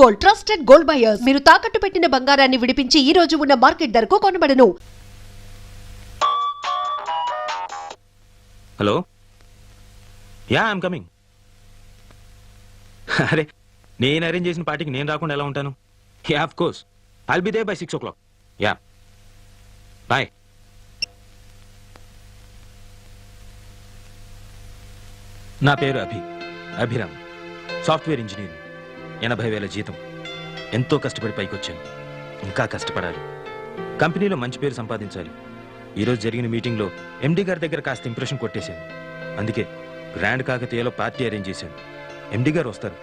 Gold, trusted gold buyers. మీరు తాకట్టు పెట్టిన బంగారాన్ని విడిపించి ఈ రోజు ఉన్న మార్కెట్ ధరకు కొనబడను. Hello, ya I'm coming. అరే, నేను అరేంజ్ చేసిన పార్టీకి నేను రాకుండా ఎలా ఉంటాను? Ya of course, I'll be there by 6 o'clock. Ya, bye. నా పేరు అభిరామ్, సాఫ్ట్వేర్ ఇంజనీర్. 80,000 జీతం. ఎంతో కష్టపడి పైకొచ్చాను. ఇంకా కష్టపడాలి. కంపెనీలో మంచి పేరు సంపాదించాలి. ఈరోజు జరిగిన మీటింగ్లో ఎండి గారి దగ్గర కాస్త ఇంప్రెషన్ కొట్టేశాను. అందుకే గ్రాండ్ కాకతీయలో పార్టీ అరేంజ్ చేశాను. ఎండి గారు వస్తారు.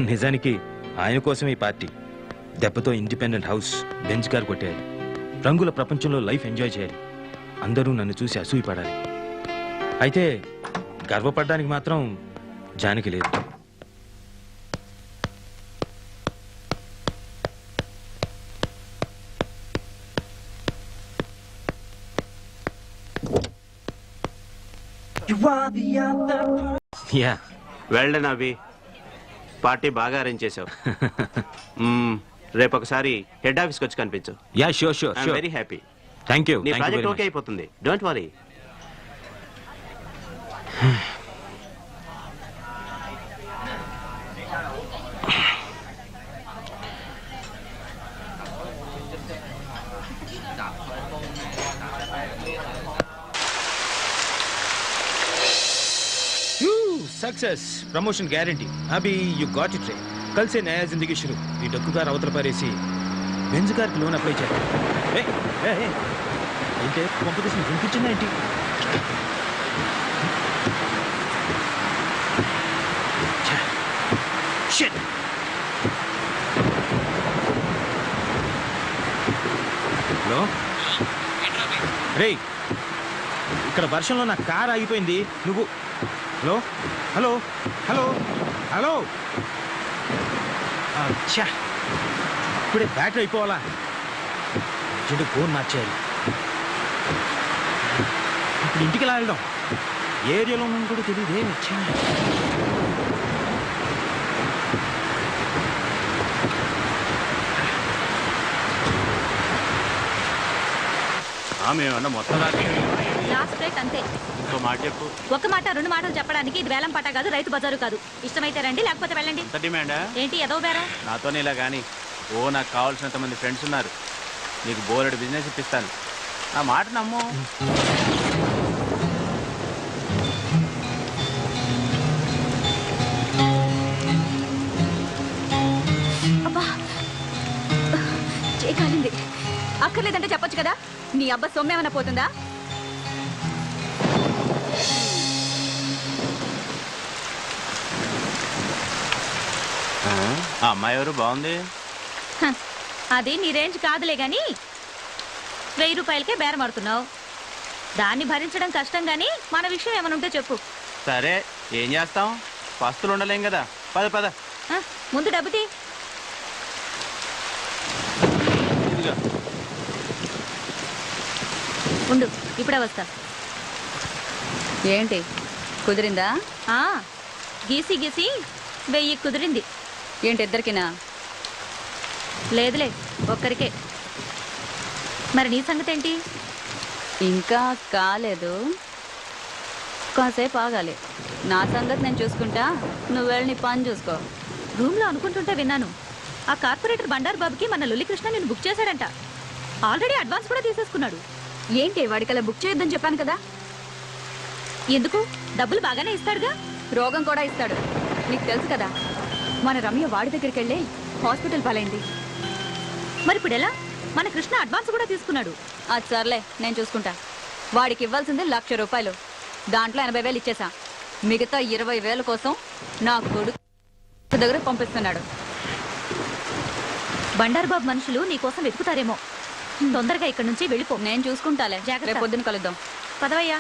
నిజానికి ఆయన కోసం ఈ పార్టీ. దెబ్బతో ఇండిపెండెంట్ హౌస్, బెంచ్ కార్ కొట్టేయాలి. రంగుల ప్రపంచంలో లైఫ్ ఎంజాయ్ చేయాలి. అందరూ నన్ను చూసి అసూయపడాలి. అయితే గర్వపడడానికి మాత్రం జానికి లేదు. యా, వెల్డన్ అవి, పార్టీ బాగా అరేంజ్ చేసావు. రేపు ఒకసారి హెడ్ ఆఫీస్కి వచ్చి కనిపించు. Yeah, sure sure sure. Very happy. Thank you. నీ ప్రాజెక్ట్ ఓకే అయిపోతుంది, don't worry. Success, promotion guarantee. अभी यू गॉट इट रे. कल से नया जिंदगी शुरू. ఈ డొక్కుగారు అవతల పారేసి బెంజ్ కార్కి లోన్ అప్లై చేయాలి. ఏంటే కాంపిటీషన్ వినిపించిందా ఏంటి? హలో రే, ఇక్కడ వర్షంలో నా కార్ ఆగిపోయింది. నువ్వు హలో హలో హలో హలో, అచ్చా, ఇప్పుడే బ్యాటరీ అయిపోవాలా? చెడు ఫోన్ మార్చేయాలి. ఇప్పుడు ఇంటికి ఎలా వెళ్ళడం? ఏరియాలో ఉన్నాను కూడా తెలియదే. వచ్చా, మేమన్నా మొత్తం లాస్ట్ రేట్ అంతే. ఇంకో మాట చెప్పు. ఒక మాట రెండు మాటలు చెప్పడానికి ఇది వేలం పాట కాదు, రైతు బజారు కాదు. ఇష్టమైతే రండి, లేకపోతే వెళ్ళండి. డిమాండా ఏంటి ఎదో బేరా? నాతోనే ఇలా కానీ నాకు కావాల్సినంత మంది ఫ్రెండ్స్ ఉన్నారు. నీకు బోలెడు బిజినెస్ ఇప్పిస్తాను. నా మాట నమ్ము. అబ్బా, చేయకాలింది. అక్కర్లేదంటే చెప్పొచ్చు కదా. నీ అబ్బా సొమ్మేమన్నా పోతుందా? ఆ అమ్మాయి ఎవరు? బాగుంది. అది నీ రేంజ్ కాదులే గాని 1000 రూపాయలకే బేరమాడుతున్నావు. దాన్ని భరించడం కష్టం గాని మన విషయం ఏమైనా ఉంటే చెప్పు. సరే, ఏం చేస్తాం, పస్తులు ఉండలేం కదా. పద పద. ముందు డబ్బు తీ. ఉండు, ఇప్పుడే వస్తా. ఏంటి కుదిరిందా? గీసి గీసి 1000 కుదిరింది. ఏంటి ఇద్దరికినా? లేదులే, ఒక్కరికే. మరి నీ సంగతి ఏంటి? ఇంకా కాలేదు, కాసేపు ఆగాలి. నా సంగతి నేను చూసుకుంటా, నువ్వు వెళ్ళి నీ పని చూసుకో. రూమ్లో అనుకుంటుంటే విన్నాను, ఆ కార్పొరేటర్ బండారు బాబుకి మన లొల్లికృష్ణ నేను బుక్ చేశాడంట. ఆల్రెడీ అడ్వాన్స్ కూడా తీసేసుకున్నాడు. ఏంటి వాడికలా బుక్ చేయొద్దని చెప్పాను కదా. ఎందుకు? డబ్బులు బాగానే ఇస్తాడుగా. రోగం కూడా ఇస్తాడు, నీకు తెలుసు కదా. మన రమ్య వాడి దగ్గరికి వెళ్ళి హాస్పిటల్ పాలైంది. మరి ఇప్పుడు ఎలా? మన కృష్ణ అడ్వాన్స్ కూడా తీసుకున్నాడు. అది సర్లే, నేను చూసుకుంటా. వాడికి ఇవ్వాల్సింది 1,00,000 రూపాయలు. దాంట్లో 80,000 ఇచ్చేసా. మిగతా 20,000 కోసం నా కొడుకు దగ్గర పంపిస్తున్నాడు. బండారు బాబు మనుషులు నీకోసం వెతుకుతారేమో. తొందరగా ఇక్కడి నుంచి వెళ్ళిపో. నేను చూసుకుంటాలే. రేపు పొద్దున కలుద్దాం. పదవయ్యా.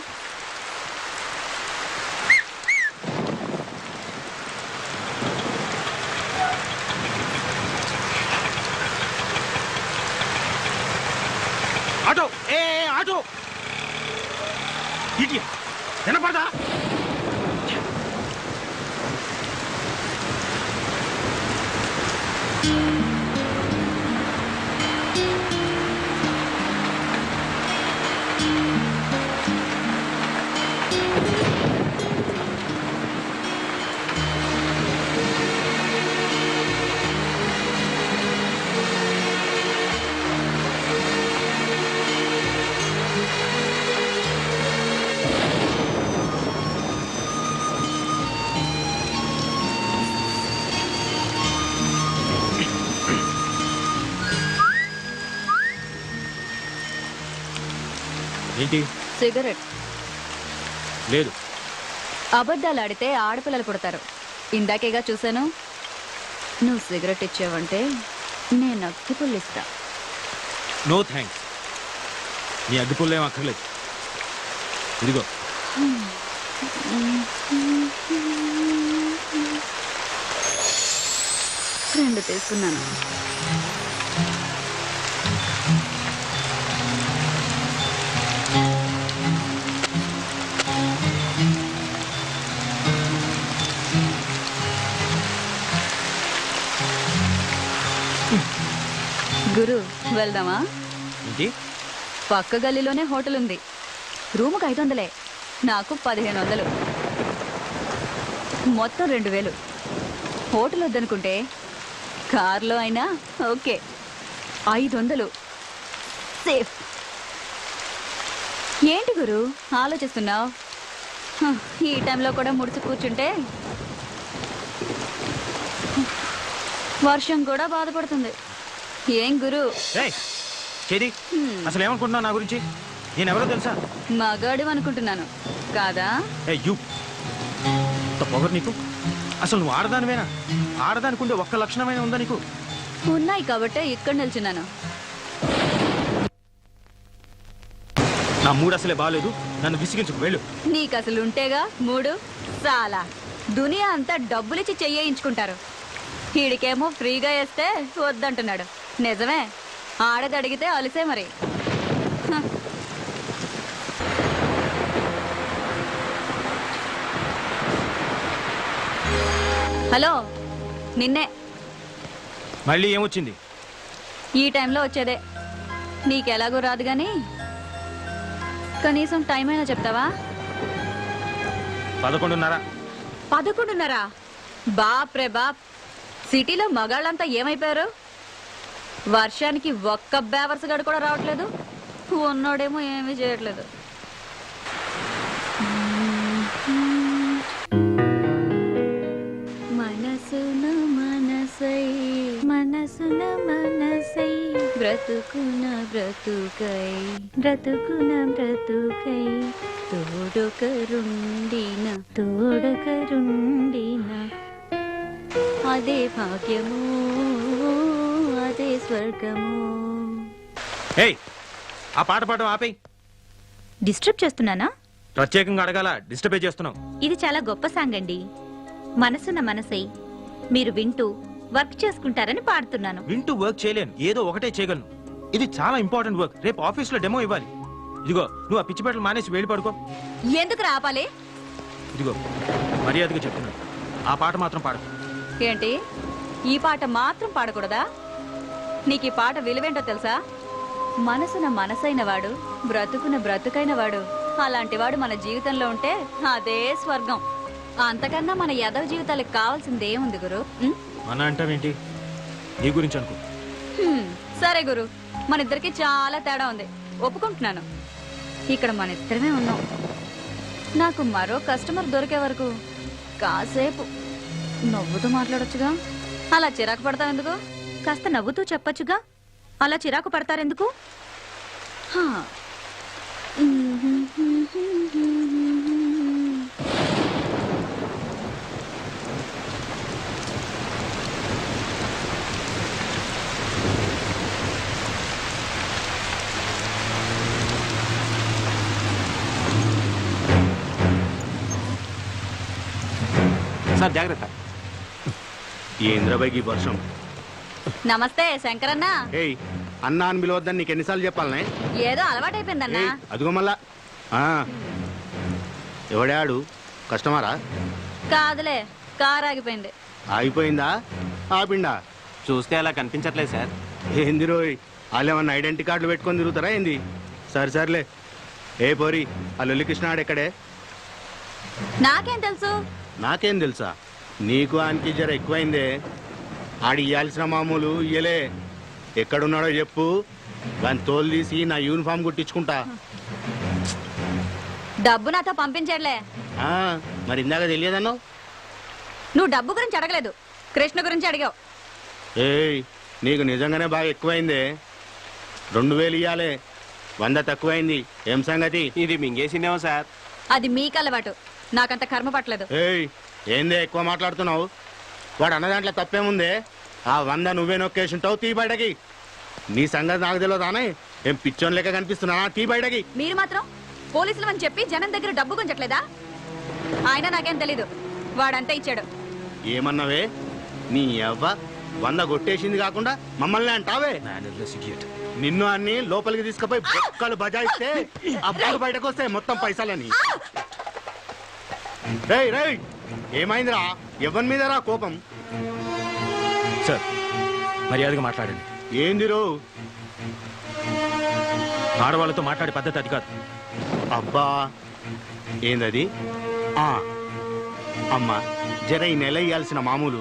ఆటో, ఏ ఆటో, వినపడదా? ఏంటి? సిగరెట్. లేదు. అబద్ధాలు ఆడితే ఆడపిల్లలు పుడతారు. ఇందాకేగా చూశాను. నువ్వు సిగరెట్ ఇచ్చావంటే నేను అగ్గిపుల్లు ఇస్తా. No thanks. నీ అగ్గిపుల్లు ఏం అక్కర్లేదు. ఇదిగో. రెండు తీసుకున్నాను. గురు, వెళ్దామా? ఏంటి? పక్క గల్లీలోనే హోటల్ ఉంది. రూముకు 500, నాకు 1500, మొత్తం 2000. హోటల్ వద్దనుకుంటే కార్లో అయినా ఓకే. 500 సేఫ్. ఏంటి గురు ఆలోచిస్తున్నావు? ఈ టైంలో కూడా ముడిచి కూర్చుంటే వర్షం కూడా బాధపడుతుంది. ఏం గురు? చేది అసలు ఏమనుకుంటున్నావు నా గురించి? నేను ఎవరో తెలుసా? మగాడు అనుకుంటున్నాను కాదా? యూ పొగరు నీకు. అసలు నువ్వు ఆడదానివేనా? ఆడదానికి ఉండే ఒక్క లక్షణమైన ఉందా నీకు? ఉన్నాయి కాబట్టే ఇక్కడ నిల్చున్నాను. నా మూడు అసలే బాగాలేదు. నన్ను విసిగించుకు వెళ్ళు. నీకు అసలు ఉంటేగా మూడు. చాలా దునియా అంతా డబ్బులిచ్చి చెయ్యించుకుంటారు. వీడికేమో ఫ్రీగా వేస్తే వద్దంటున్నాడు. నిజమే, ఆడది అడిగితే అలిసే మరి. హలో, నిన్నే. మళ్ళీ ఏమొచ్చింది? ఈ టైంలో వచ్చేదే. నీకెలాగో రాదు గాని కనీసం టైం అయినా చెప్తావా? 11:30. 11:30? బాప్ రే బాప్. సిటీలో మగాళ్ళంతా ఏమైపోయారు? వర్షానికి ఒక్క బేవర్స్ గడు కూడా రావట్లేదు. ఉన్నోడేమో ఏమీ చేయట్లేదు. మనసున మనసై మనసున మనసై బ్రతుకున బ్రతుకై బ్రతుకున బ్రతుకై తోడొకరుండిన తోడొకరుండిన అదే భాగ్యము అదే స్వర్గము. ఏయ్, ఆ పాట పాడడం ఆపేయ్. డిస్టర్బ్ చేస్తున్నానా? ప్రత్యేకంగా అడగాల? డిస్టర్బే చేస్తున్నావు. ఇది చాలా గొప్ప సాంగ్ అండి. మనసున్న మనసై మీరు వింటూ వర్క్ చేసుకుంటారని పాడుతున్నాను. వింటూ వర్క్ చేయలేను, ఏదో ఒకటే చేయగలను. ఇది చాలా ఇంపార్టెంట్ వర్క్. రేపు ఆఫీస్లో డెమో ఇవ్వాలి. ఇదిగో, నువ్వు ఆ పిచ్చి పెట్టలు మానేసి వెళ్ళి పడుకో. ఎందుకు రాపాలి? ఇదిగో, మర్యాదగా చెప్తున్నాను, ఆ పాట మాత్రం పాడకు. ఏంటి, ఈ పాట మాత్రం పాడకూడదా? నీకు ఈ పాట విలువేంటో తెలుసా? మనసున మనసైన వాడు, బ్రతుకున బ్రతుకైన వాడు, అలాంటి వాడు మన జీవితంలో ఉంటే అదే స్వర్గం. అంతకన్నా మన యదవ జీవితాలకు కావాల్సింది ఏముంది గురు? మన అంటావేంటి? నీ గురించి అనుకో. సరే గురు, మన ఇద్దరికి చాలా తేడా ఉంది, ఒప్పుకుంటున్నాను. ఇక్కడ మన ఇద్దరమే ఉన్నాం. నాకు మరో కస్టమర్ దొరికే వరకు కాసేపు నవ్వుతూ మాట్లాడొచ్చుగా. అలా చిరాకు పడతావు ఎందుకు? కాస్త నవ్వుతూ చెప్పొచ్చుగా. అలా చిరాకు పడతారెందుకు? హా. సార్ జాగ్రత్త. ఏంద్రబాయికి వర్షం. నమస్తే శంకరన్న. ఏయ్, అన్నా అని పిలవద్దని నీకు ఎన్నిసార్లు చెప్పాలనే? ఏదో అలవాటైపోయిందన్నా. అదిగో మళ్ళా. ఎవడాడు? కస్టమరా? కాదులే, కారు ఆగిపోయింది. ఆగిపోయిందా? ఆపిండా? చూస్తే అలా కనిపించట్లేదు సార్. ఏంది రోయ్, వాళ్ళు ఏమన్నా ఐడెంటిటీ కార్డులు పెట్టుకొని తిరుగుతారా ఏంది? సర్లే. ఏ పోరి, ఆ లొల్లి కృష్ణాడు ఎక్కడే? నాకేం తెలుసు? నాకేం తెలుసా? నీకు ఆయనకి జర ఎక్కువైందే. ఆడి ఇయ్యాల్సిన మామూలు ఇయ్యలే. ఎక్కడున్నాడో చెప్పు, దాన్ని తోలు తీసి నా యూనిఫామ్ కుట్టించుకుంటా. డబ్బు నాతో పంపించట్లే. ఆ, మరి ఇందాక తెలియదన్నావు. నువ్వు డబ్బు గురించి అడగలేదు, కృష్ణ గురించి అడిగావు. ఏయ్, నీకు నిజంగానే బాగా ఎక్కువైందే. 2000 ఇయ్యాలే, 100 తక్కువైంది. ఏం సంగతి? ఇది మింగేసిందేమో సార్. అది మీకు అలవాటు, నాకంత కర్మ పట్టలేదు. ఏయ్, ఏందే ఎక్కువ మాట్లాడుతున్నావు? వాడు అన్న దాంట్లో తప్పేముందే? ఆ 100 నువ్వే నొక్కేసింటావు. తీ బయటకి. నీ సంగతి నాకు తెలియదానే? ఏం పిచ్చోన్ లెక్క కనిపిస్తున్నా? తీ బయటకి. మీరు మాత్రం పోలీసులు అని చెప్పి జనం దగ్గర డబ్బు గుంజట్లేదా? ఆయన నాకేం తెలీదు, వాడంతా ఇచ్చాడు. ఏమన్నావే? నీ అవ్వ 100 కొట్టేసింది కాకుండా మమ్మల్ని అంటావే? Mannerless idiot. నిన్ను అన్ని లోపలికి తీసుకుపోయి బొక్కలు బజాయిస్తే అప్పుడు బయటకు వస్తాయి మొత్తం పైసలని. రేయ్ రేయ్, ఏమైందిరా? ఎవరి మీద రా కోపం? సార్, మర్యాదగా మాట్లాడండి. ఏంది రో? ఆడవాళ్ళతో మాట్లాడే పద్ధతి అది కాదు. అబ్బా, ఏందది? అమ్మా, జర ఈ నెల ఇయ్యాల్సిన మామూలు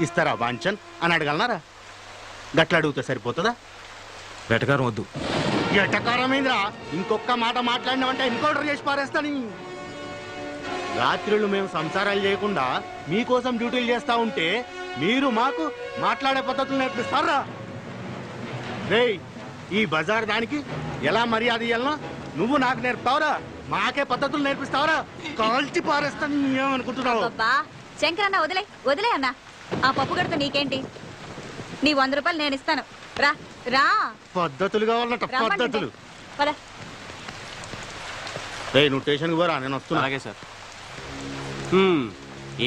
ఇస్తారా వాంచన్ అని అడగలనారా? గట్ల అడిగితే సరిపోతుందా? వెటకారం వద్దు. ఎటకారమైందిరా? ఇంకొక మాట మాట్లాడినామంటే ఎన్కౌంటర్ చేసి పారేస్తాను. రాత్రులు మేము సంసారాలు చేయకుండా మీకోసం డ్యూటీలు చేస్తా ఉంటే మీరు మాకు మాట్లాడే పద్ధతులు నేర్పిస్తారా? రేయ్, ఈ బజార్ దానికి ఎలా మర్యాద ఇయ్యాలనో నువ్వు నాకు నేర్పుతావురా? మాకే పద్ధతులు నేర్పిస్తావరా? కాల్చి పారేస్తాను. ఏమనుకుంటున్నావు? అబ్బా శంకరన్న, వదిలే వదిలే అన్న. ఆ పప్పు గడత నీకేంటి? నీ 100 రూపాయలు నేను ఇస్తాను. రా రా. పద్ధతులు కావాలన్నట, పద్ధతులు. పద. రేయ్, నువ్వు స్టేషన్కి పోరా, నేను వస్తున్నా. అలాగే సార్.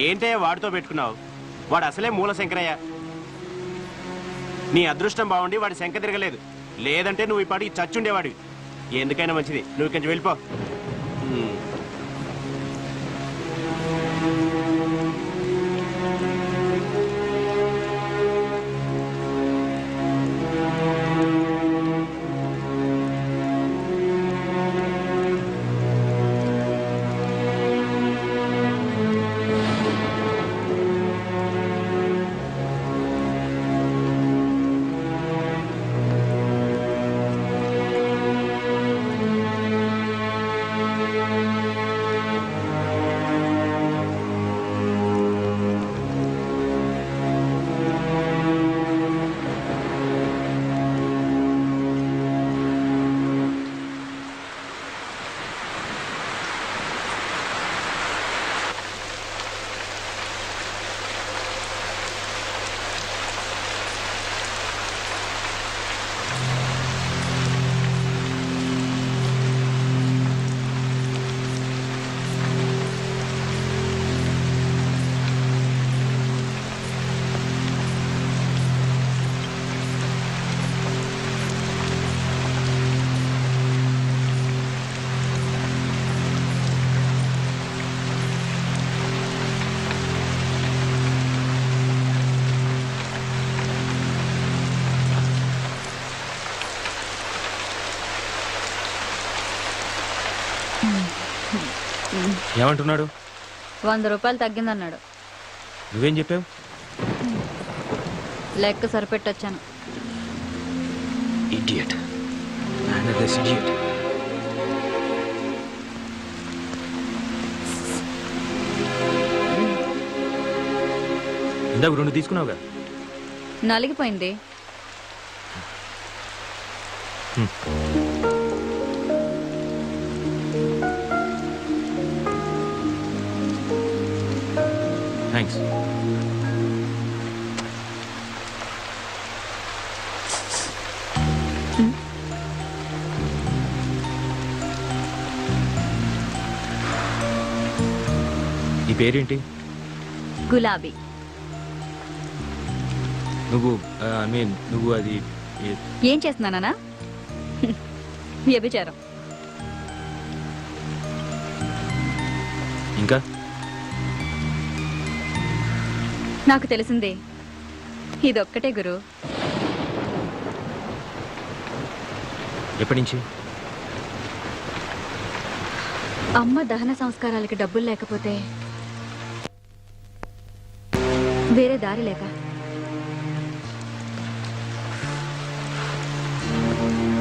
ఏంటే వాడితో పెట్టుకున్నావు? వాడు అసలే మూల శంకరయ్య. నీ అదృష్టం బాగుండి వాడి శంక తిరగలేదు. లేదంటే నువ్వు ఈ పాటికి చచ్చుండేవాడివి. ఎందుకైనా మంచిది, నువ్వు కొంచెం వెళ్ళిపో. ఏమంటున్నాడు? 100 రూపాయలు తగ్గిందన్నాడు. నువ్వేం చెప్పావు? లెక్క సరిపెట్టొచ్చాను. ఇడియట్. Mannerless idiot. ఇందాక 2 తీసుకున్నావుగా. నలిగిపోయింది. థ్యాంక్స్. ఈ పేరేంటి? గులాబీ. నువ్వు నువ్వు అది ఏం చేస్తున్నానా? వ్యభిచారం. ఇంకా నాకు తెలిసిందే ఇదొక్కటే గురు. ఎప్పటి నుంచి? అమ్మ దహన సంస్కారాలకి డబ్బులు లేకపోతే వేరే దారి లేక.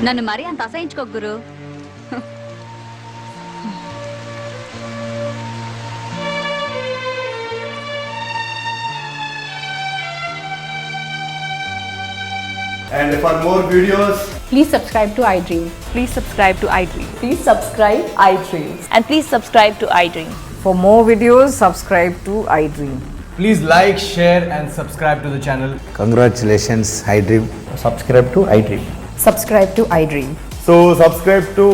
నన్ను మరీ అంత అసహించుకోకు గురు. And for more videos, Please subscribe to iDream. Please subscribe to iDream. Please subscribe iDream. And please subscribe to iDream. For more videos, subscribe to iDream. please like, share, and subscribe to the channel. Congratulations, iDream. Subscribe to iDream. Subscribe to iDream. So subscribe to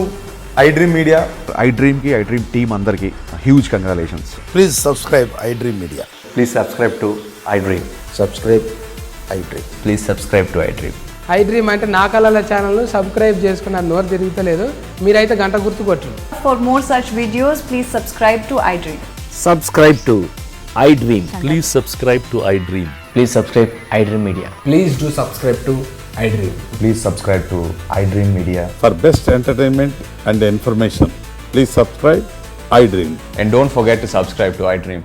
iDream Media. iDream ki iDream team andarki huge congratulations. Please subscribe iDream Media. Please subscribe to iDream. Subscribe iDream. Please subscribe to iDream. iDream అంటే నా కళల channel subscribe చేసుకున్న నోరు తిరుగుతలేదు. మీరైతే గంట గుర్తు కొట్టండి. For more such videos, please subscribe to iDream. Subscribe to iDream. Please subscribe to iDream. Please subscribe iDream Media. Please do subscribe to iDream. Please subscribe to iDream Media. For best entertainment and information, please subscribe iDream. And don't forget to subscribe to iDream.